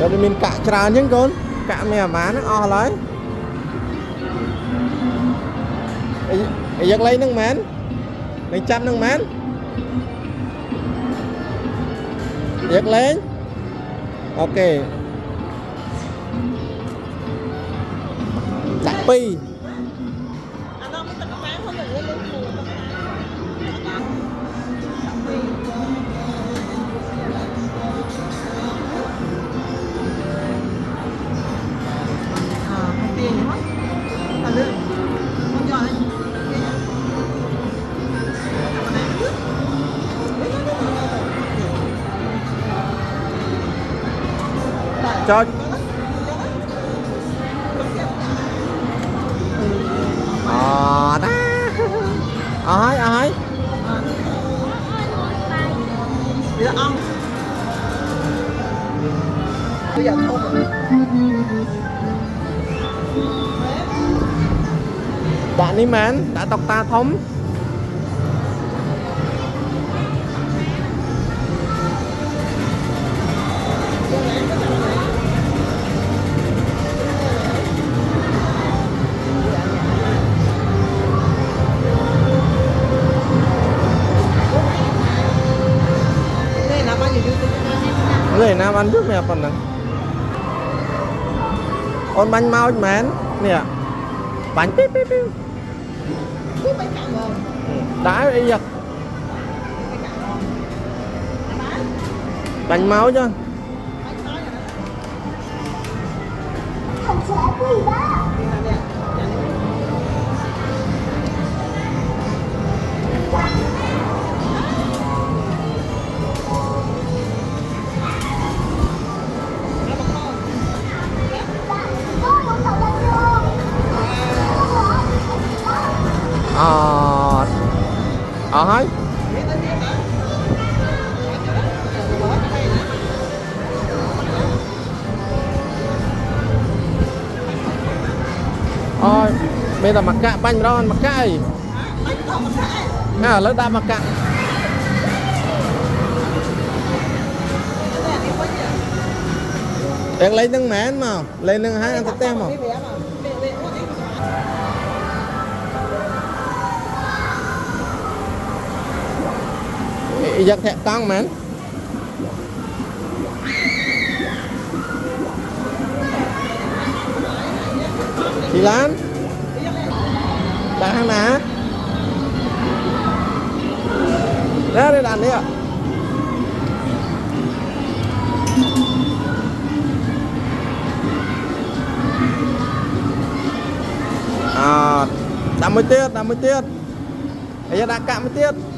rồi mình cạ trà những con cạ mẹ má nó o lấy giật lấy nước mến mình chăm nước mến giật lên ok đặt pi cho đó ai bây giờ ông bây giờ không đã ní mến đã tộc ta thống người Nam ăn trước mẹ phần này con bánh mau mến nè bánh píp píp píp đá y giật bánh máu chứ hỏi ôi bây giờ mặc cạ bánh đó mặc cạ gì lớn đã mặc cạ em lấy nâng mén mà lấy nâng hai ăn tem mà giật thẹn tăng mến chị Lan đã hàng ná ra đây đàn đi ạ đam mới tiết bây giờ đã cạn mới tiết